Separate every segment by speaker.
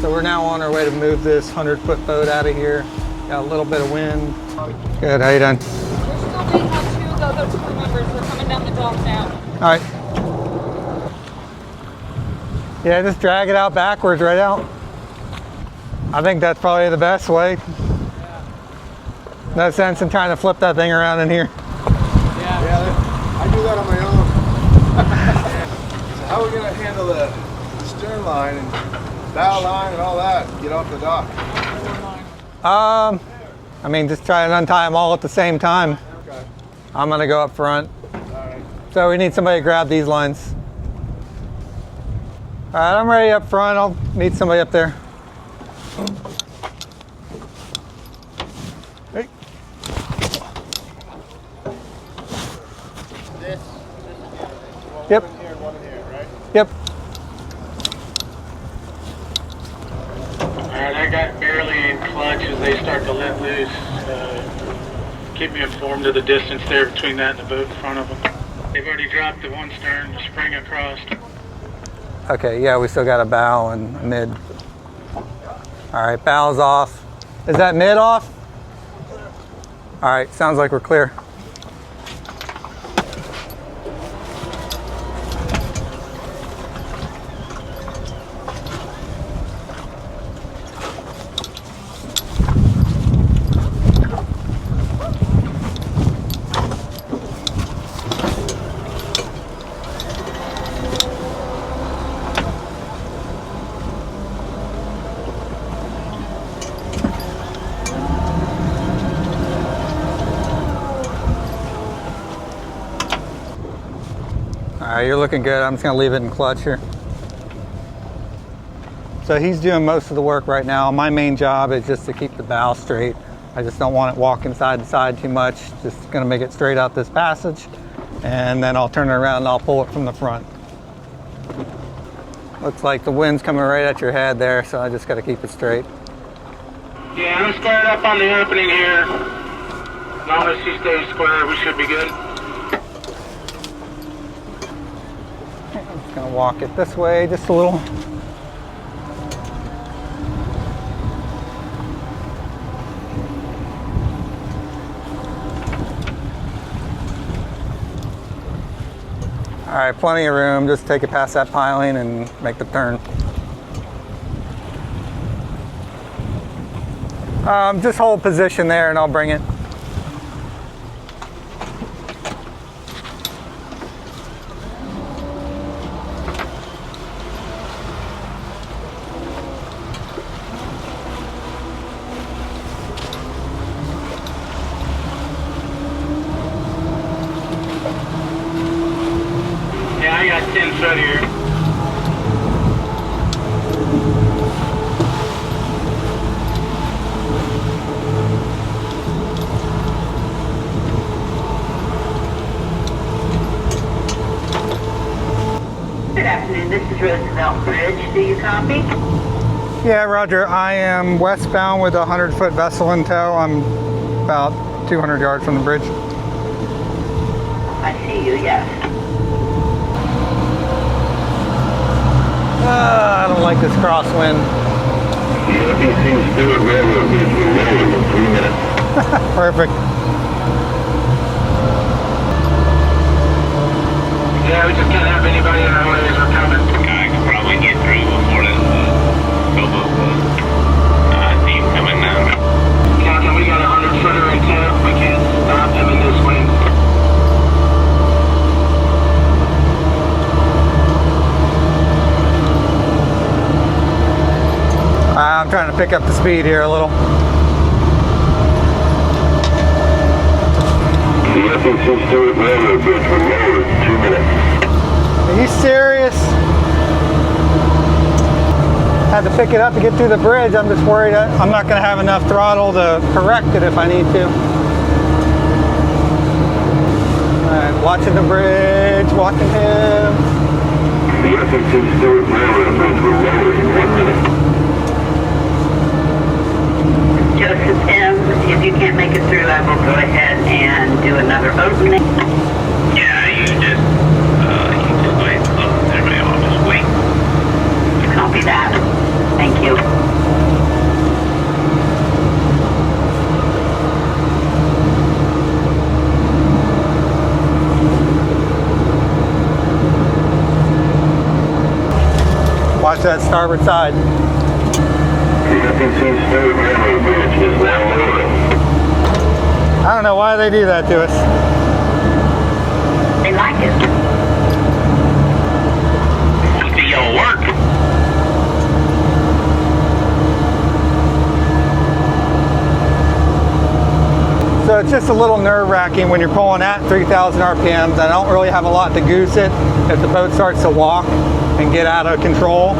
Speaker 1: So we're now on our way to move this 100-foot boat out of here. Got a little bit of wind. Good, how you doing?
Speaker 2: We're still waiting on 2 of the other crew members. They're coming down the dock now.
Speaker 1: All right. Yeah, just drag it out backwards, right out. I think that's probably the best way. No sense in trying to flip that thing around in here.
Speaker 3: Yeah, I do that on my own. So how are we going to handle the stern line and bow line and all that? Get off the dock.
Speaker 1: I mean, just try and untie them all at the same time.
Speaker 3: Okay.
Speaker 1: I'm gonna go up front.
Speaker 3: All right.
Speaker 1: So we need somebody to grab these lines. All right, I'm ready up front. I'll meet somebody up there. Hey.
Speaker 3: This
Speaker 1: Yep.
Speaker 3: one in here and one in here, right?
Speaker 1: Yep.
Speaker 4: Alright, I got barely in clutch as they start to let loose. Keep me informed of the distance there between that and the boat in front of them. They've already dropped the one stern to spring across.
Speaker 1: Okay, yeah, we still got a bow and a mid. All right, bow's off. Is that mid off? All right, sounds like we're clear. All right, you're looking good. I'm just gonna leave it in clutch here. So he's doing most of the work right now. My main job is just to keep the bow straight. I just don't want it walking side to side too much. Just gonna make it straight out this passage, and then I'll turn it around and I'll pull it from the front. Looks like the wind's coming right at your head there, so I just gotta keep it straight.
Speaker 4: Yeah, I'm squared up on the opening here. As long as she stays square, we should be good.
Speaker 1: I'm just gonna walk it this way just a little. All right, plenty of room. Just take it past that piling and make the turn. Just hold position there and I'll bring it.
Speaker 4: Yeah, I got 10 foot here.
Speaker 5: Good afternoon, this is Roosevelt Bridge. Do you copy?
Speaker 1: Yeah, Roger. I am westbound with a 100-foot vessel in tow. I'm about 200 yards from the bridge.
Speaker 5: I see you, yes.
Speaker 1: I don't like this crosswind. Perfect.
Speaker 4: Yeah, we just can't have anybody in our way as we're coming.
Speaker 6: I could probably get through before the towboat team coming now.
Speaker 4: Captain, we got a 100-footer in tow. We can't stop him in this wind.
Speaker 1: I'm trying to pick up the speed here a little. Are you serious? Had to pick it up to get through the bridge. I'm just worried I'm not going to have enough throttle to correct it if I need to. All right, watching the bridge, watching him.
Speaker 5: Joseph M., if you can't make it through, I will go ahead and do another opening.
Speaker 6: Yeah, you just go ahead and close everybody off. Just wait.
Speaker 5: Copy that. Thank you.
Speaker 1: that starboard side. I don't know why they do that to us.
Speaker 5: They like it.
Speaker 6: Must be your work.
Speaker 1: So it's just a little nerve-wracking when you're pulling at 3,000 RPMs. I don't really have a lot to goose it if the boat starts to walk and get out of control.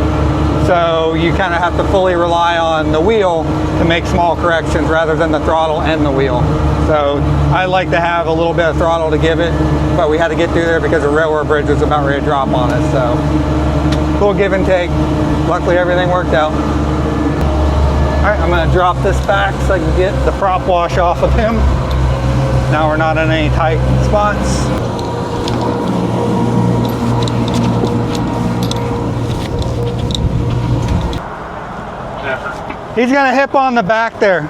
Speaker 1: So you kind of have to fully rely on the wheel to make small corrections rather than the throttle and the wheel. So I like to have a little bit of throttle to give it, but we had to get through there because the railroad bridge was about ready to drop on us. So a little give and take. Luckily everything worked out. All right, I'm gonna drop this back so I can get the prop wash off of him. Now we're not in any tight spots. He's gonna hip on the back there.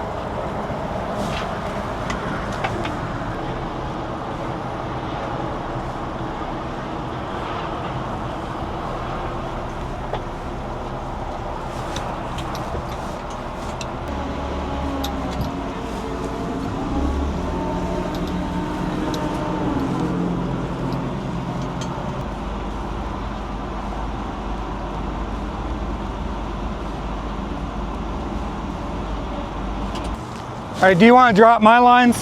Speaker 1: All right, do you want to drop my lines?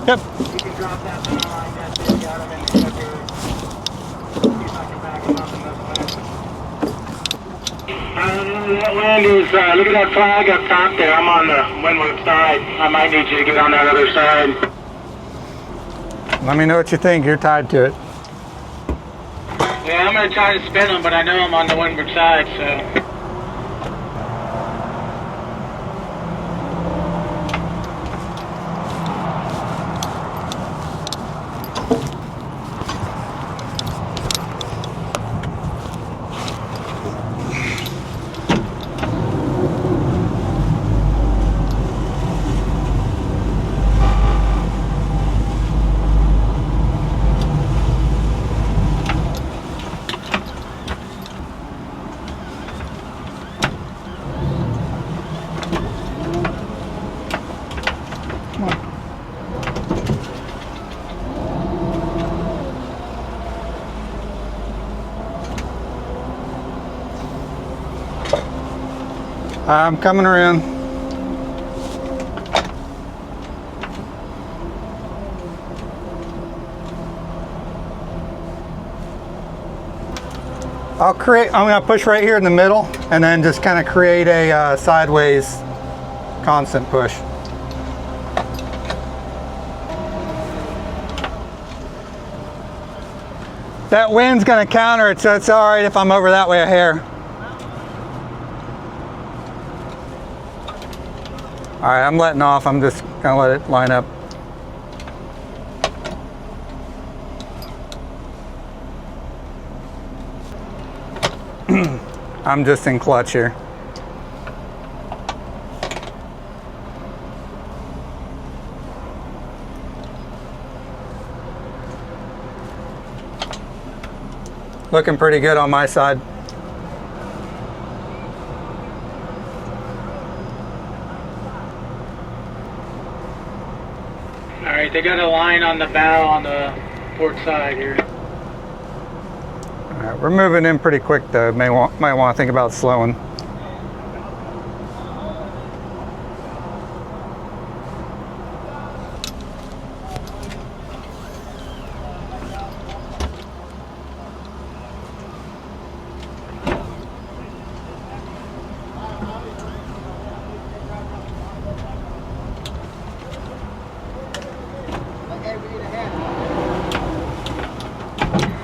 Speaker 1: Yep.
Speaker 4: You can drop that line that big out of it. See if I can back him up in this way. That wind is, look at that flag up top there. I'm on the windward side. I might need you to get on that other side.
Speaker 1: Let me know what you think. You're tied to it.
Speaker 4: Yeah, I'm going to try to spin them, but I know I'm on the windward side, so.
Speaker 1: I'm coming around. I'm gonna push right here in the middle and then just kind of create a sideways constant push. That wind's gonna counter it, so it's all right if I'm over that way a hair. All right, I'm letting off. I'm just gonna let it line up. I'm just in clutch here. Looking pretty good on my side.
Speaker 4: Alright, they got a line on the bow on the port side here.
Speaker 1: All right, we're moving in pretty quick though. Might want to think about slowing.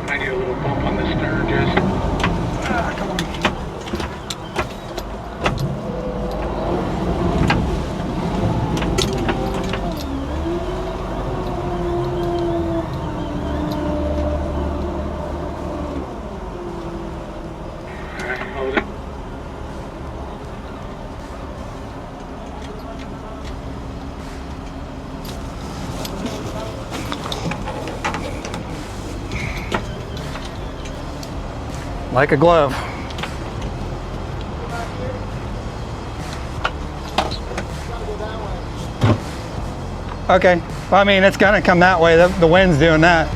Speaker 4: I need a little bump on the stern just.
Speaker 1: Come on.
Speaker 4: Alright, hold it.
Speaker 1: like a glove. Okay, well, I mean, it's gonna come that way. The wind's doing that.